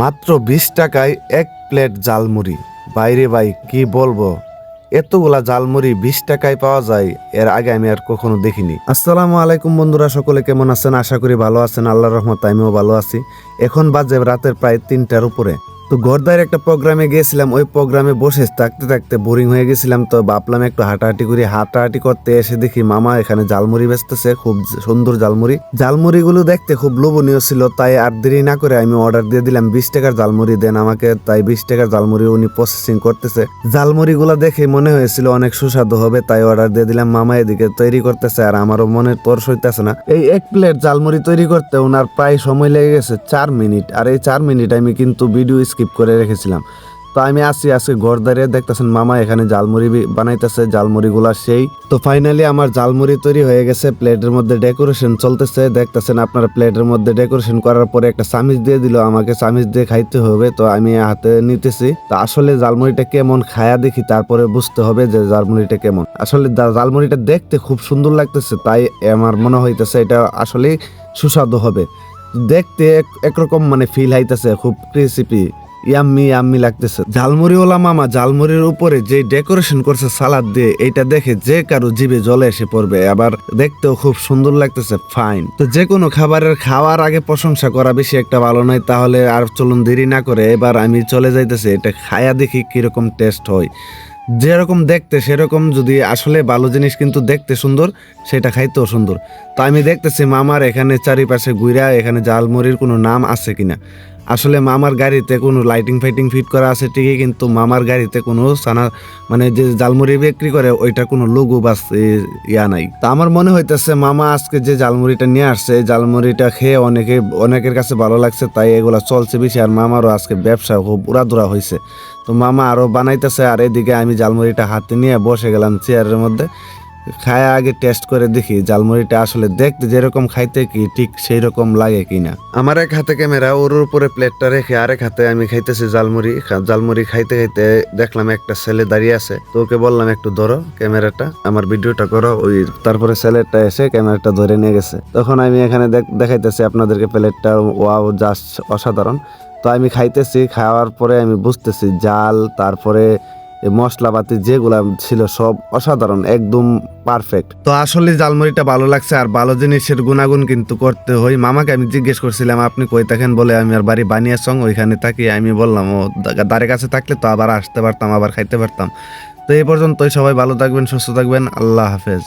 মাত্র 20 টাকায় এক প্লেট জালমুড়ি। বাইরে ভাই কি বলবো, এতগুলা জালমুড়ি 20 টাকায় পাওয়া যায়, এর আগে আমি আর কখনো দেখিনি। আসসালামু আলাইকুম বন্ধুরা, সকলে কেমন আছেন? আশা করি ভালো আছেন। আল্লাহর রহমতে আমিও ভালো আছি। এখন বাজে রাতের প্রায় 3টার উপরে। তো গর্দার একটা প্রোগ্রামে গিয়েছিলাম, ওই প্রোগ্রামে বসে থাকতে থাকতে বোরিং হয়ে গেছিলাম, তো ভাবলাম একটু হাঁটাহাঁটি করি। হাঁটাহাঁটি করতে এসে দেখি মামা এখানে জালমুড়ি বেচতেছে, খুব সুন্দর জালমুড়ি। জালমুড়িগুলো দেখতে খুব লোভনীয় ছিল, তাই আর দেরি না করে আমি অর্ডার দিয়ে দিলাম 20 টাকার জালমুড়ি দেন আমাকে। তাই 20 টাকার জালমুড়ি উনি প্রসেসিং করতেছে। জালমুড়িগুলো দেখে মনে হয়েছিল অনেক সুস্বাদু হবে, তাই অর্ডার দিয়ে দিলাম। মামা এদিকে তৈরি করতেছে আর আমারও মনে তরস হইতেছে না। এই এক প্লেট জালমুড়ি তৈরি করতে ওনার প্রায় সময় লেগে গেছে 4 মিনিট। আর এই 4 মিনিট আমি কিন্তু ভিডিও স্কিপ করে রেখেছিলাম। তো আমি আজকে গড়দারে দেখতেছেন মামা এখানে জালমুড়ি বানাইতেছে, জালমুড়িগুলা সেই। তো ফাইনালি আমার জালমুড়ি তৈরি হয়ে গেছে, প্লেটের মধ্যে ডেকোরেশন চলতেছে। দেখতেছেন আপনারা, প্লেটের মধ্যে ডেকোরেশন করার পরে একটা চামিচ দিয়ে দিল আমাকে, চামিচ দিয়ে খাইতে হবে। তো আমি হাতে নিতেছি। তো আসলে জালমুড়িটা কেমন খায়া দেখি, তারপরে বুঝতে হবে যে জালমুড়িটা কেমন। আসলে জালমুড়িটা দেখতে খুব সুন্দর লাগতেছে, তাই আমার মনে হইতেছে এটা আসলে সুস্বাদু হবে। দেখতে একরকম মানে ফিল হইতেছে, খুব ক্রিসপি, ইয়াম্মি ইয়াম্মি লাগতেছে। ঝালমুড়িওয়ালা মামা জালমুড়ির উপরে যে ডেকোরেশন করছে সালাদ দিয়ে, এটা দেখে যে কারো জিভে জলে এসে পড়বে। আবার দেখতেও খুব সুন্দর লাগতেছে, ফাইন। তো যে কোনো খাবারের খাওয়ার আগে প্রশংসা করা বেশি একটা ভালো নয়। তাহলে আর চলুন দেরি না করে এবার আমি চলে যাইতেছি, এটা খায়া দেখি কিরকম টেস্ট হয়। যেরকম দেখতে সেরকম, যদি আসলে ভালো জিনিস কিন্তু দেখতে সুন্দর, সেটা খাইতেও সুন্দর। তো আমি দেখতেছি মামার এখানে চারিপাশে ঘুরা এখানে জালমুড়ির কোনো নাম আছে কিনা। আসলে মামার গাড়িতে কোনো লাইটিং ফাইটিং ফিট করা আছে ঠিকই, কিন্তু মামার গাড়িতে কোনো সানা মানে যে জালমুড়ি বিক্রি করে ওইটা কোনো লোগো বা ইয়া নাই। তা আমার মনে হইতেছে মামা আজকে যে জালমুড়িটা নিয়ে আসছে, এই জালমুড়িটা খেয়ে অনেকের কাছে ভালো লাগছে, তাই এগুলা চলছে বেশি। আর মামারও আজকে ব্যবসা খুব উড়াধুরা হয়েছে। তো মামা আরো বানাইতেছে, আর এদিকে আমি জালমুড়িটা হাতে নিয়ে বসে গেলাম চেয়ারের মধ্যে। খায়া আগে টেস্ট করে দেখি জালমুড়িটা আসলে দেখতে যেরকম খাইতে কি ঠিক সেই রকম লাগে কিনা। আমার এক হাতে ক্যামেরা, ওর উপরে প্লেটটা রেখে আরেক হাতে আমি খাইতেছি জালমুড়ি। জালমুড়ি খাইতে খাইতে দেখলাম একটা ছেলে দাঁড়িয়ে আছে, তো ওকে বললাম একটু ধরো ক্যামেরাটা, আমার ভিডিওটা করো। ওই তারপরে ছেলেটা এসে ক্যামেরাটা ধরে নিয়ে গেছে। তখন আমি এখানে দেখাইতেছি আপনাদেরকে প্লেটটা, ওয়াও জাস্ট অসাধারণ। তো আমি খাইতেছি, খাওয়ার পরে আমি বুঝতেছি জাল, তারপরে মশলাপাতি যেগুলা ছিল সব অসাধারণ, একদম পারফেক্ট। তো আসলে জালমুড়িটা ভালো লাগছে। আর ভালো জিনিসের গুণাগুণ কিন্তু করতে হয়। মামাকে আমি জিজ্ঞেস করছিলাম আপনি কই থাকেন, বলে আমি আর বাড়ি বানিয়াচং ওইখানে থাকি। আমি বললাম ও দাঁড়ের কাছে থাকলে তো আবার আসতে পারতাম, আবার খাইতে পারতাম। তো এই পর্যন্তই, সবাই ভালো থাকবেন, সুস্থ থাকবেন, আল্লাহ হাফেজ।